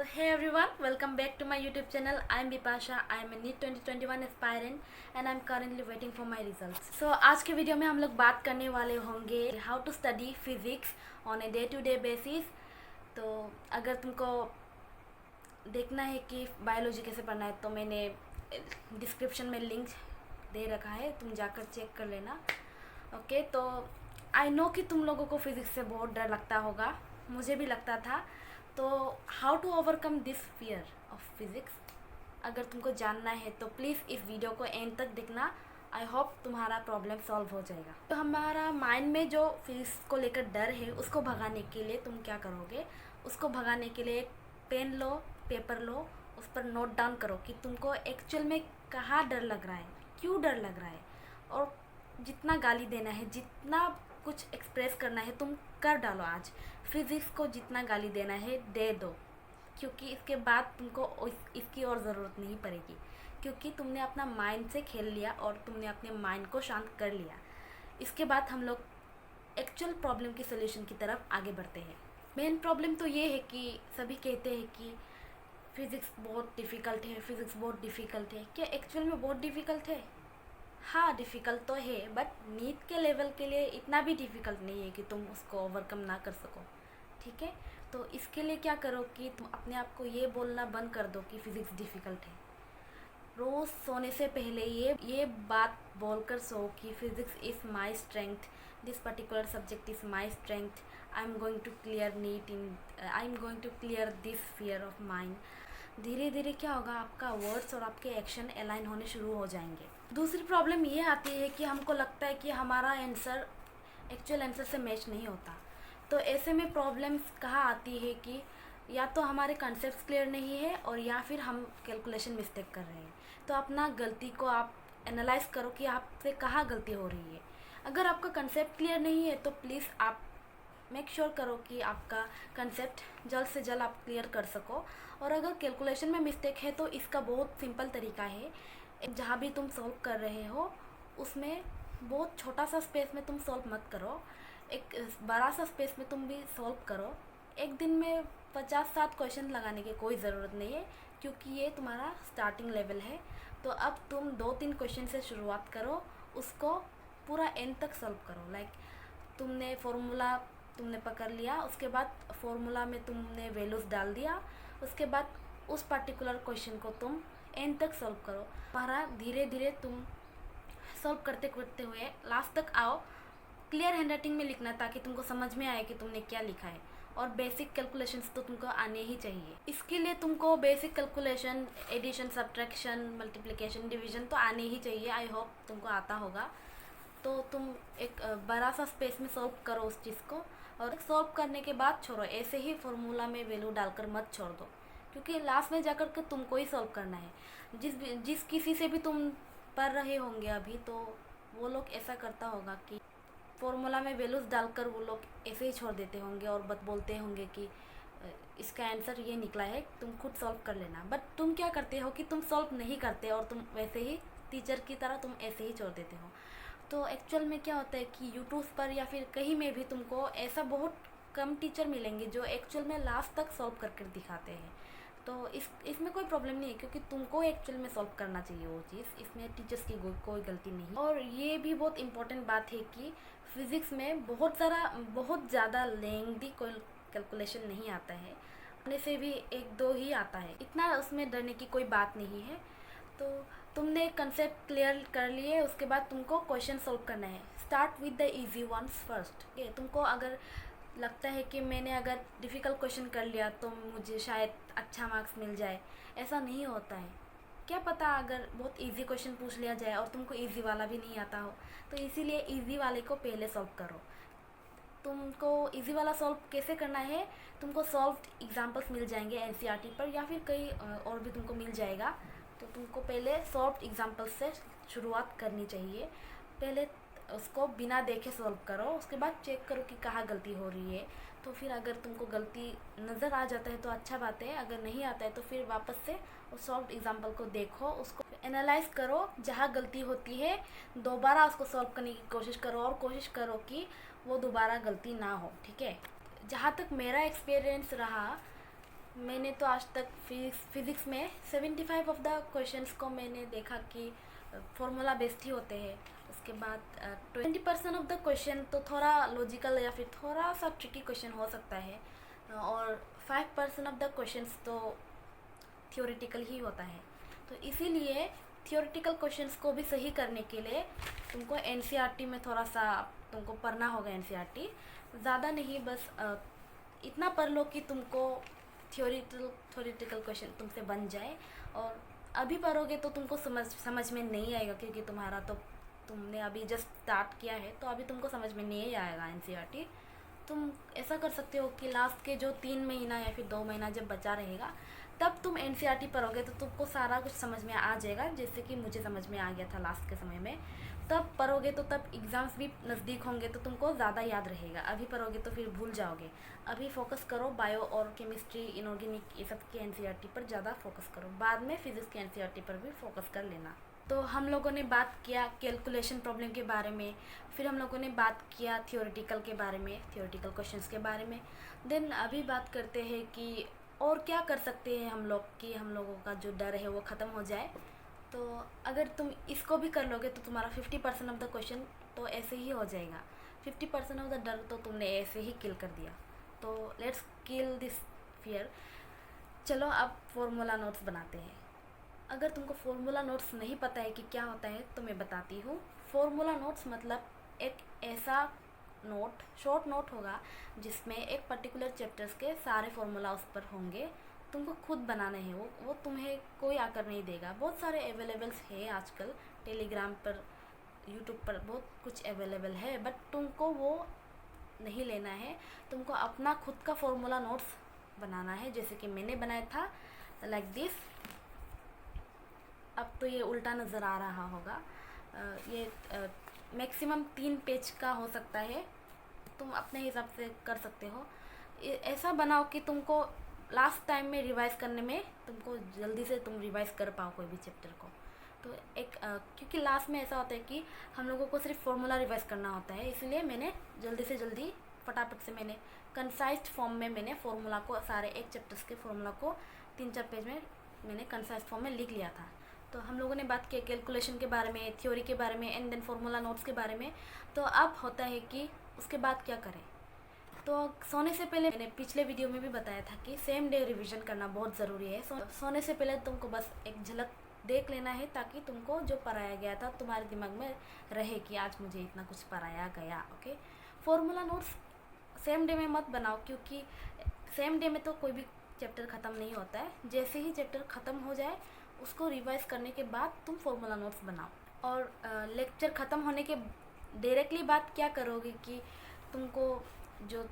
So hey everyone, welcome back to my YouTube channel. I am Bipasha. I am a NEET 2021 aspirant and I am currently waiting for my results. So आज के video में हम लोग बात करने वाले होंगे how to study physics on a day to day basis. तो अगर तुमको देखना है कि बायोलॉजी कैसे पढ़ना है तो मैंने डिस्क्रिप्शन में लिंक दे रखा है, तुम जाकर चेक कर लेना. ओके तो आई नो कि तुम लोगों को फिज़िक्स से बहुत डर लगता होगा, मुझे भी लगता था. तो how to overcome this fear of physics अगर तुमको जानना है तो प्लीज़ इस वीडियो को एंड तक देखना. आई होप तुम्हारा प्रॉब्लम सॉल्व हो जाएगा. तो हमारा माइंड में जो फिज़िक्स को लेकर डर है उसको भगाने के लिए तुम क्या करोगे, उसको भगाने के लिए एक पेन लो, पेपर लो, उस पर नोट डाउन करो कि तुमको एक्चुअल में कहाँ डर लग रहा है, क्यों डर लग रहा है, और जितना गाली देना है, जितना कुछ एक्सप्रेस करना है तुम कर डालो. आज फिज़िक्स को जितना गाली देना है दे दो, क्योंकि इसके बाद तुमको इसकी और ज़रूरत नहीं पड़ेगी, क्योंकि तुमने अपना माइंड से खेल लिया और तुमने अपने माइंड को शांत कर लिया. इसके बाद हम लोग एक्चुअल प्रॉब्लम की सोल्यूशन की तरफ आगे बढ़ते हैं. मेन प्रॉब्लम तो ये है कि सभी कहते हैं कि फ़िज़िक्स बहुत डिफ़िकल्ट है, फ़िज़िक्स बहुत डिफ़िकल्ट है. क्या एक्चुअल में बहुत डिफ़िकल्ट है? हाँ, डिफ़िकल्ट तो है, बट नीट के लेवल के लिए इतना भी डिफ़िकल्ट नहीं है कि तुम उसको ओवरकम ना कर सको. ठीक है, तो इसके लिए क्या करो कि तुम अपने आप को ये बोलना बंद कर दो कि फ़िज़िक्स डिफ़िकल्ट है. रोज़ सोने से पहले ये बात बोलकर सो कि physics is my strength, this particular subject is my strength. I am going to clear NEET in, I am going to clear this fear of mind. धीरे धीरे क्या होगा, आपका वर्ड्स और आपके एक्शन अलाइन होने शुरू हो जाएंगे. दूसरी प्रॉब्लम ये आती है कि हमको लगता है कि हमारा आंसर एक्चुअल आंसर से मैच नहीं होता. तो ऐसे में प्रॉब्लम्स कहाँ आती है कि या तो हमारे कॉन्सेप्ट्स क्लियर नहीं है और या फिर हम कैलकुलेशन मिस्टेक कर रहे हैं. तो अपना गलती को आप एनालाइज करो कि आपसे कहाँ गलती हो रही है. अगर आपका कंसेप्ट क्लियर नहीं है तो प्लीज़ आप मेक श्योर करो कि आपका कंसेप्ट जल्द से जल्द आप क्लियर कर सको. और अगर कैलकुलेशन में मिस्टेक है तो इसका बहुत सिंपल तरीका है. जहाँ भी तुम सॉल्व कर रहे हो उसमें बहुत छोटा सा स्पेस में तुम सॉल्व मत करो, एक बड़ा सा स्पेस में तुम भी सॉल्व करो. एक दिन में 50-60 क्वेश्चन लगाने की कोई ज़रूरत नहीं है, क्योंकि ये तुम्हारा स्टार्टिंग लेवल है. तो अब तुम 2-3 क्वेश्चन से शुरुआत करो, उसको पूरा एंड तक सॉल्व करो. लाइक तुमने फॉर्मूला तुमने पकड़ लिया, उसके बाद फॉर्मूला में तुमने वैल्यूज़ डाल दिया, उसके बाद उस पर्टिकुलर क्वेश्चन को तुम एंड तक सॉल्व करो. तुम्हारा धीरे धीरे तुम सॉल्व करते करते हुए लास्ट तक आओ. क्लियर हैंडराइटिंग में लिखना ताकि तुमको समझ में आए कि तुमने क्या लिखा है. और बेसिक कैलकुलेशंस तो तुमको आने ही चाहिए. इसके लिए तुमको basic calculation, addition, subtraction, multiplication, division तो आने ही चाहिए. आई होप तुमको आता होगा. तो तुम एक बड़ा सा स्पेस में सॉल्व करो उस चीज़ को, और सॉल्व करने के बाद छोड़ो. ऐसे ही फॉर्मूला में वैल्यू डालकर मत छोड़ दो, क्योंकि लास्ट में जाकर के तुमको ही सॉल्व करना है. जिस किसी से भी तुम पढ़ रहे होंगे अभी, तो वो लोग ऐसा करता होगा कि फॉर्मूला में वैल्यूज़ डालकर वो लोग ऐसे ही छोड़ देते होंगे और बोलते होंगे कि इसका आंसर ये निकला है, तुम खुद सॉल्व कर लेना. बट तुम क्या करते हो कि तुम सॉल्व नहीं करते और तुम वैसे ही टीचर की तरह तुम ऐसे ही छोड़ देते हो. तो एक्चुअल में क्या होता है कि यूट्यूब पर या फिर कहीं में भी तुमको ऐसा बहुत कम टीचर मिलेंगे जो एक्चुअल में लास्ट तक सॉल्व करके दिखाते हैं. तो इसमें कोई प्रॉब्लम नहीं है, क्योंकि तुमको एक्चुअल में सॉल्व करना चाहिए वो चीज़. इसमें टीचर्स की कोई गलती नहीं. और ये भी बहुत इंपॉर्टेंट बात है कि फिज़िक्स में बहुत ज़्यादा लेंथी कोई कैलकुलेशन नहीं आता है. अपने से भी 1-2 ही आता है. इतना उसमें डरने की कोई बात नहीं है. तो तुमने कंसेप्ट क्लियर कर लिए, उसके बाद तुमको क्वेश्चन सॉल्व करना है. Start with the easy ones first. तुमको अगर लगता है कि मैंने अगर डिफ़िकल्ट क्वेश्चन कर लिया तो मुझे शायद अच्छा मार्क्स मिल जाए, ऐसा नहीं होता है. क्या पता अगर बहुत इजी क्वेश्चन पूछ लिया जाए और तुमको इजी वाला भी नहीं आता हो. तो इसीलिए इजी वाले को पहले सॉल्व करो. तुमको इजी वाला सॉल्व कैसे करना है, तुमको सॉल्व एग्जांपल्स मिल जाएंगे एनसीईआरटी पर, या फिर कई और भी तुमको मिल जाएगा. तो तुमको पहले सॉल्व एग्जांपल्स से शुरुआत करनी चाहिए. पहले उसको बिना देखे सॉल्व करो, उसके बाद चेक करो कि कहाँ गलती हो रही है. तो फिर अगर तुमको गलती नज़र आ जाता है तो अच्छा बात है, अगर नहीं आता है तो फिर वापस से उस सॉल्व एग्जांपल को देखो, उसको एनालाइज करो. जहाँ गलती होती है दोबारा उसको सॉल्व करने की कोशिश करो, और कोशिश करो कि वो दोबारा गलती ना हो. ठीक है, जहाँ तक मेरा एक्सपीरियंस रहा मैंने तो आज तक फिज़िक्स में 75 ऑफ द क्वेश्चंस को मैंने देखा कि फॉर्मूला बेस्ड ही होते हैं। उसके बाद 20% ऑफ द क्वेश्चन तो थोड़ा लॉजिकल या फिर थोड़ा सा ट्रिकी क्वेश्चन हो सकता है, और 5% ऑफ द क्वेश्चंस तो थियोरेटिकल ही होता है। तो इसीलिए थियोरेटिकल क्वेश्चंस को भी सही करने के लिए तुमको एनसीईआरटी में थोड़ा सा तुमको पढ़ना होगा। एनसीईआरटी ज़्यादा नहीं, बस इतना पढ़ लो कि तुमको थियोरेटिकल क्वेश्चन तुमसे बन जाए। और अभी पढ़ोगे तो तुमको समझ में नहीं आएगा, क्योंकि तुमने अभी जस्ट स्टार्ट किया है, तो अभी तुमको समझ में नहीं आएगा एनसीईआरटी। तुम ऐसा कर सकते हो कि लास्ट के जो 3 महीना या फिर 2 महीना जब बचा रहेगा, तब तुम एनसीईआरटी पढ़ोगे तो तुमको सारा कुछ समझ में आ जाएगा, जैसे कि मुझे समझ में आ गया था लास्ट के समय में। तब पढ़ोगे तो तब एग्ज़ाम्स भी नज़दीक होंगे तो तुमको ज़्यादा याद रहेगा। अभी पढ़ोगे तो फिर भूल जाओगे। अभी फोकस करो बायो और केमिस्ट्री, इनऑर्गेनिक, ये सब की एनसीईआरटी पर ज़्यादा फोकस करो। बाद में फिजिक्स की एनसीईआरटी पर भी फोकस कर लेना। तो हम लोगों ने बात किया कैलकुलेशन प्रॉब्लम के बारे में, फिर हम लोगों ने बात किया थियोरेटिकल के बारे में, थियोरेटिकल क्वेश्चंस के बारे में। देन अभी बात करते हैं कि और क्या कर सकते हैं हम लोग कि हम लोगों का जो डर है वो ख़त्म हो जाए। तो अगर तुम इसको भी कर लोगे तो तुम्हारा 50% ऑफ द क्वेश्चन तो ऐसे ही हो जाएगा। 50% ऑफ द डर तो तुमने ऐसे ही किल कर दिया। तो लेट्स किल दिस फियर। चलो अब फॉर्मूला नोट्स बनाते हैं। अगर तुमको फॉर्मूला नोट्स नहीं पता है कि क्या होता है तो मैं बताती हूँ। फॉर्मूला नोट्स मतलब एक ऐसा नोट, शॉर्ट नोट होगा जिसमें एक पर्टिकुलर चैप्टर्स के सारे फॉर्मूला उस पर होंगे। तुमको खुद बनाने हैं, वो तुम्हें कोई आकर नहीं देगा। बहुत सारे अवेलेबल्स है आजकल, टेलीग्राम पर, यूट्यूब पर बहुत कुछ अवेलेबल है, बट तुमको वो नहीं लेना है। तुमको अपना खुद का फॉर्मूला नोट्स बनाना है, जैसे कि मैंने बनाया था लाइक दिस। अब तो ये उल्टा नज़र आ रहा होगा। ये मैक्सिमम 3 पेज का हो सकता है, तुम अपने हिसाब से कर सकते हो। ऐसा बनाओ कि तुमको लास्ट टाइम में रिवाइज़ करने में तुमको जल्दी से तुम रिवाइज़ कर पाओ कोई भी चैप्टर को। तो क्योंकि लास्ट में ऐसा होता है कि हम लोगों को सिर्फ फॉर्मूला रिवाइज़ करना होता है, इसलिए मैंने जल्दी से जल्दी फटाफट से मैंने कंसाइज्ड फॉर्म में मैंने फार्मूला को, सारे एक चैप्टर्स के फार्मूला को 3-4 पेज में मैंने कंसाइज्ड फॉर्म में लिख लिया था। तो हम लोगों ने बात की कैलकुलेशन के बारे में, थ्योरी के बारे में, एंड देन फार्मूला नोट्स के बारे में। तो अब होता है कि उसके बाद क्या करें। तो सोने से पहले मैंने पिछले वीडियो में भी बताया था कि सेम डे रिवीजन करना बहुत ज़रूरी है। सोने से पहले तुमको बस एक झलक देख लेना है, ताकि तुमको जो पढ़ाया गया था तुम्हारे दिमाग में रहे कि आज मुझे इतना कुछ पढ़ाया गया। Okay, formula notes same day में मत बनाओ, क्योंकि सेम डे में तो कोई भी चैप्टर ख़त्म नहीं होता है। जैसे ही चैप्टर ख़त्म हो जाए उसको रिवाइज़ करने के बाद तुम फॉर्मूला नोट्स बनाओ। और लेक्चर ख़त्म होने के डायरेक्टली बात क्या करोगे कि तुमको जो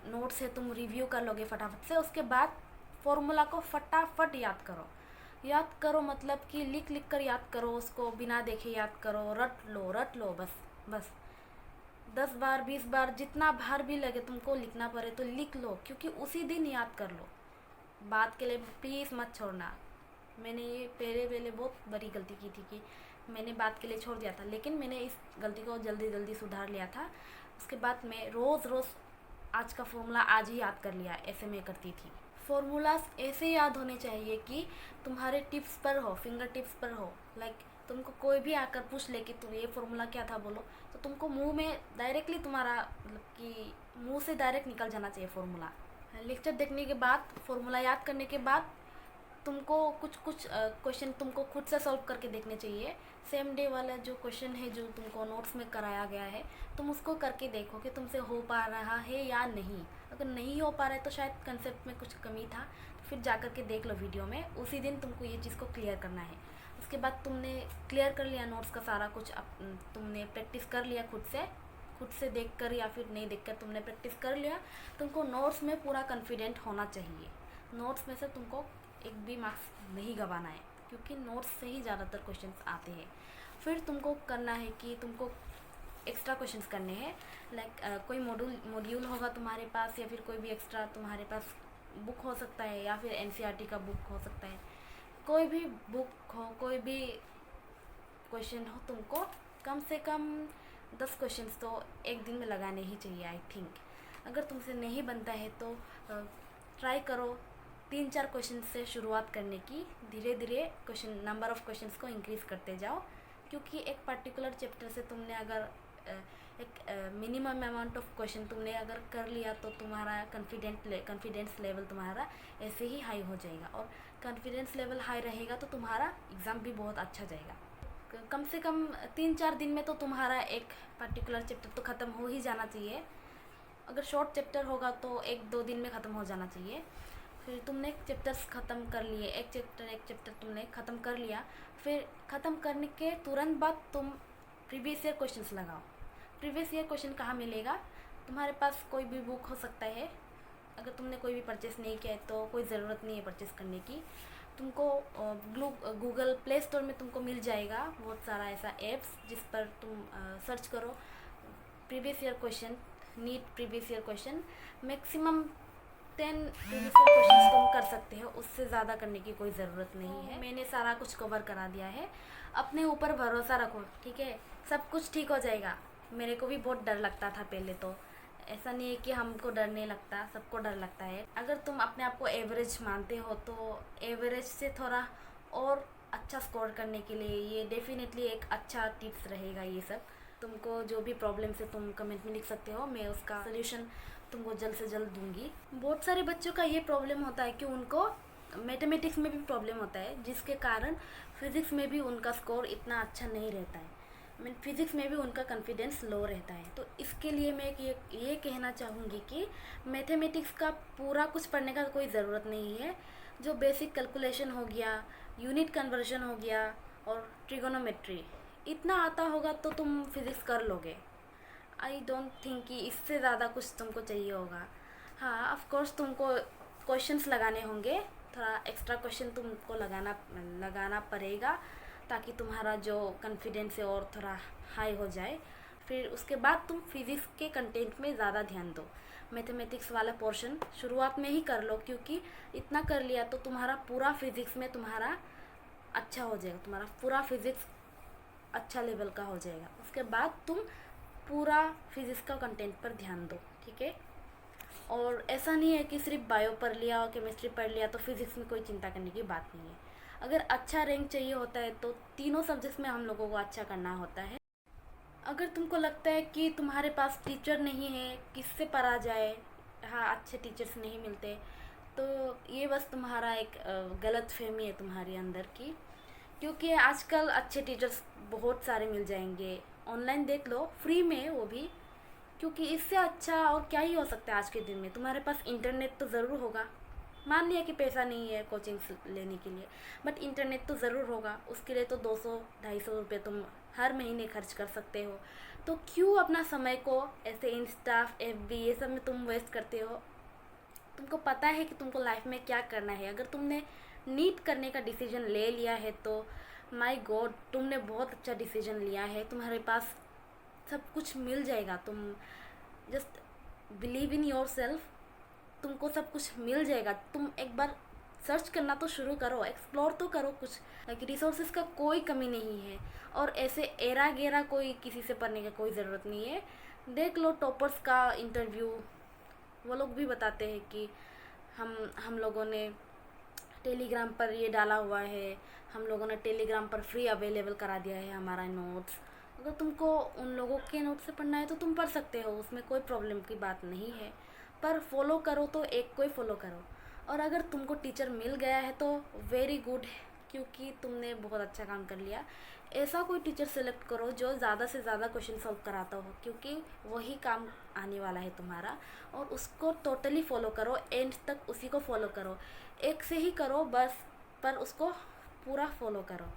नोट्स है तुम रिव्यू कर लोगे फटाफट से। उसके बाद फॉर्मूला को फटाफट याद करो मतलब कि लिख कर याद करो, उसको बिना देखे याद करो, रट लो बस 10 बार 20 बार जितना बार भी लगे तुमको लिखना पड़े तो लिख लो, क्योंकि उसी दिन याद कर लो। बात के लिए प्लीज़ मत छोड़ना। मैंने ये पहले बहुत बड़ी गलती की थी कि मैंने बात के लिए छोड़ दिया था, लेकिन मैंने इस गलती को जल्दी सुधार लिया था। उसके बाद मैं रोज़ आज का फॉर्मूला आज ही याद कर लिया, ऐसे मैं करती थी। फॉर्मूलाज ऐसे याद होने चाहिए कि तुम्हारे टिप्स पर हो, फिंगर टिप्स पर हो। लाइक तुमको कोई भी आकर पूछ ले कि तुम ये फॉर्मूला क्या था बोलो, तो तुमको मुंह में डायरेक्टली तुम्हारा मतलब कि मुंह से डायरेक्ट निकल जाना चाहिए फॉर्मूला। लेक्चर देखने के बाद, फॉर्मूला याद करने के बाद तुमको कुछ क्वेश्चन तुमको खुद से सॉल्व करके देखने चाहिए। सेम डे वाला जो क्वेश्चन है जो तुमको नोट्स में कराया गया है, तुम उसको करके देखो कि तुमसे हो पा रहा है या नहीं। अगर नहीं हो पा रहा है तो शायद कंसेप्ट में कुछ कमी था, तो फिर जा कर के देख लो वीडियो में। उसी दिन तुमको ये चीज़ को क्लियर करना है। उसके बाद तुमने क्लियर कर लिया नोट्स का सारा कुछ, तुमने प्रैक्टिस कर लिया खुद से देख कर या फिर नहीं देख कर तुमने प्रैक्टिस कर लिया। तुमको नोट्स में पूरा कॉन्फिडेंट होना चाहिए। नोट्स में से तुमको एक भी मार्क्स नहीं गंवाना है, क्योंकि नोट्स से ही ज़्यादातर क्वेश्चंस आते हैं। फिर तुमको करना है कि तुमको एक्स्ट्रा क्वेश्चंस करने हैं। लाइक कोई मॉड्यूल होगा तुम्हारे पास, या फिर कोई भी एक्स्ट्रा तुम्हारे पास बुक हो सकता है, या फिर एनसीईआरटी का बुक हो सकता है। कोई भी बुक हो, कोई भी क्वेश्चन हो, तुमको कम से कम 10 क्वेश्चंस तो एक दिन में लगाने ही चाहिए आई थिंक। अगर तुमसे नहीं बनता है तो ट्राई करो 3-4 क्वेश्चन से शुरुआत करने की, धीरे धीरे क्वेश्चन नंबर ऑफ़ क्वेश्चंस को इंक्रीज़ करते जाओ, क्योंकि एक पर्टिकुलर चैप्टर से तुमने अगर एक मिनिमम अमाउंट ऑफ क्वेश्चन तुमने अगर कर लिया तो तुम्हारा कॉन्फिडेंस लेवल तुम्हारा ऐसे ही हाई हो जाएगा, और कॉन्फिडेंस लेवल हाई रहेगा तो तुम्हारा एग्ज़ाम भी बहुत अच्छा जाएगा। कम से कम 3-4 दिन में तो तुम्हारा एक पर्टिकुलर चैप्टर तो ख़त्म हो ही जाना चाहिए। अगर शॉर्ट चैप्टर होगा तो 1-2 दिन में ख़त्म हो जाना चाहिए। फिर तुमने चैप्टर्स ख़त्म कर लिए, एक चैप्टर तुमने ख़त्म कर लिया, फिर ख़त्म करने के तुरंत बाद तुम प्रीवियस ईयर क्वेश्चंस लगाओ। प्रीवियस ईयर क्वेश्चन कहाँ मिलेगा? तुम्हारे पास कोई भी बुक हो सकता है। अगर तुमने कोई भी परचेस नहीं किया है तो कोई ज़रूरत नहीं है परचेस करने की। तुमको गूगल प्ले स्टोर में तुमको मिल जाएगा बहुत सारा ऐसा ऐप्स, जिस पर तुम सर्च करो previous year question, NEET previous year question. Maximum 10 previous year question तुम कर सकते हो, उससे ज़्यादा करने की कोई ज़रूरत नहीं है। मैंने सारा कुछ कवर करा दिया है। अपने ऊपर भरोसा रखो, ठीक है? सब कुछ ठीक हो जाएगा। मेरे को भी बहुत डर लगता था पहले, तो ऐसा नहीं है कि हमको डर नहीं लगता, सबको डर लगता है। अगर तुम अपने आप को एवरेज मानते हो तो एवरेज से थोड़ा और अच्छा स्कोर करने के लिए ये डेफिनेटली एक अच्छा टिप्स रहेगा। ये सब तुमको जो भी प्रॉब्लम है तुम कमेंट में लिख सकते हो, मैं उसका सोल्यूशन तुमको जल्द से जल्द दूंगी। बहुत सारे बच्चों का ये प्रॉब्लम होता है कि उनको मैथमेटिक्स में भी प्रॉब्लम होता है, जिसके कारण फिज़िक्स में भी उनका स्कोर इतना अच्छा नहीं रहता है। फिज़िक्स में भी उनका कॉन्फिडेंस लो रहता है। तो इसके लिए मैं ये कहना चाहूँगी कि मैथमेटिक्स का पूरा कुछ पढ़ने का कोई ज़रूरत नहीं है। जो बेसिक कैलकुलेशन हो गया, यूनिट कन्वर्जन हो गया और ट्रिगोनोमेट्री, इतना आता होगा तो तुम फिज़िक्स कर लोगे। आई डोंट थिंक कि इससे ज़्यादा कुछ तुमको चाहिए होगा। हाँ, ऑफ कोर्स तुमको क्वेश्चंस लगाने होंगे, थोड़ा एक्स्ट्रा क्वेश्चन तुमको लगाना पड़ेगा, ताकि तुम्हारा जो कॉन्फिडेंस है और थोड़ा हाई हो जाए। फिर उसके बाद तुम फिज़िक्स के कंटेंट में ज़्यादा ध्यान दो। मैथमेटिक्स वाला पोर्शन शुरुआत में ही कर लो, क्योंकि इतना कर लिया तो तुम्हारा पूरा फिज़िक्स में तुम्हारा अच्छा हो जाएगा, तुम्हारा पूरा फिज़िक्स अच्छा लेवल का हो जाएगा। उसके बाद तुम पूरा फिज़िक्स का कंटेंट पर ध्यान दो, ठीक है? और ऐसा नहीं है कि सिर्फ बायो पढ़ लिया और केमिस्ट्री पढ़ लिया तो फिज़िक्स में कोई चिंता करने की बात नहीं है। अगर अच्छा रैंक चाहिए होता है तो तीनों सब्जेक्ट्स में हम लोगों को अच्छा करना होता है। अगर तुमको लगता है कि तुम्हारे पास टीचर नहीं है, किससे पढ़ा जाए, हाँ अच्छे टीचर्स नहीं मिलते, तो ये बस तुम्हारा एक गलत फहमी है तुम्हारे अंदर की। क्योंकि आजकल अच्छे टीचर्स बहुत सारे मिल जाएंगे, ऑनलाइन देख लो, फ्री में वो भी। क्योंकि इससे अच्छा और क्या ही हो सकता है आज के दिन में। तुम्हारे पास इंटरनेट तो ज़रूर होगा। मान लिया कि पैसा नहीं है कोचिंग लेने के लिए, बट इंटरनेट तो ज़रूर होगा। उसके लिए तो 200-250 रुपये तुम हर महीने खर्च कर सकते हो। तो क्यों अपना समय को ऐसे इंस्टा, FB ये सब में तुम वेस्ट करते हो? तुमको पता है कि तुमको लाइफ में क्या करना है। अगर तुमने नीट करने का डिसीजन ले लिया है तो माय गॉड, तुमने बहुत अच्छा डिसीजन लिया है। तुम्हारे पास सब कुछ मिल जाएगा। तुम just believe in your self, तुमको सब कुछ मिल जाएगा। तुम एक बार सर्च करना तो शुरू करो, एक्सप्लोर तो करो कुछ। लाइक रिसोर्सेज का कोई कमी नहीं है, और ऐसे एरा गेरा कोई किसी से पढ़ने का कोई ज़रूरत नहीं है। देख लो टॉपर्स का इंटरव्यू, वो लोग भी बताते हैं कि हम लोगों ने टेलीग्राम पर ये डाला हुआ है, हम लोगों ने टेलीग्राम पर फ्री अवेलेबल करा दिया है हमारा नोट्स। अगर तुमको उन लोगों के नोट से पढ़ना है तो तुम पढ़ सकते हो, उसमें कोई प्रॉब्लम की बात नहीं है। पर फॉलो करो तो एक को ही फॉलो करो। और अगर तुमको टीचर मिल गया है तो वेरी गुड, क्योंकि तुमने बहुत अच्छा काम कर लिया। ऐसा कोई टीचर सेलेक्ट करो जो ज़्यादा से ज़्यादा क्वेश्चन सॉल्व कराता हो, क्योंकि वही काम आने वाला है तुम्हारा। और उसको टोटली फॉलो करो, एंड तक उसी को फॉलो करो। एक से ही करो बस, पर उसको पूरा फॉलो करो।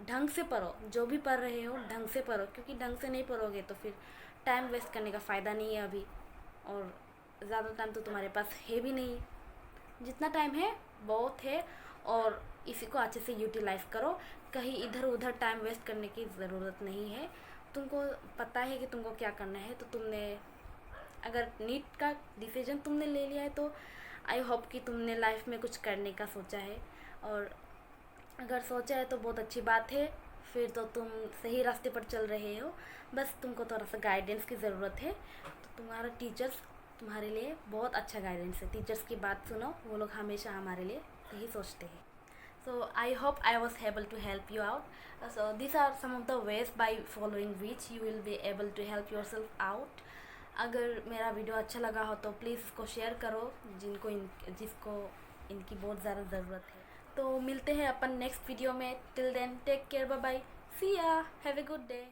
ढंग से पढ़ो, जो भी पढ़ रहे हो ढंग से पढ़ो, क्योंकि ढंग से नहीं पढ़ोगे तो फिर टाइम वेस्ट करने का फ़ायदा नहीं है अभी। और ज़्यादा टाइम तो तुम्हारे पास है भी नहीं। जितना टाइम है बहुत है, और इसी को अच्छे से यूटिलाइज़ करो। कहीं इधर उधर टाइम वेस्ट करने की ज़रूरत नहीं है। तुमको पता है कि तुमको क्या करना है, तो तुमने अगर नीट का डिसीजन तुमने ले लिया है तो आई होप कि तुमने लाइफ में कुछ करने का सोचा है। और अगर सोचा है तो बहुत अच्छी बात है, फिर तो तुम सही रास्ते पर चल रहे हो। बस तुमको थोड़ा सा गाइडेंस की ज़रूरत है। तो तुम्हारा टीचर्स तुम्हारे लिए बहुत अच्छा गाइडेंस है। टीचर्स की बात सुनो, वो लोग हमेशा हमारे लिए यही सोचते हैं। So I hope I was able to help you out. So these are some of the ways by following which you will be able to help yourself out. अगर मेरा वीडियो अच्छा लगा हो तो प्लीज़ इसको शेयर करो जिसको इनकी बहुत ज़्यादा ज़रूरत है। तो मिलते हैं अपन नेक्स्ट वीडियो में। Till then take care, bye bye, see ya, have a good day.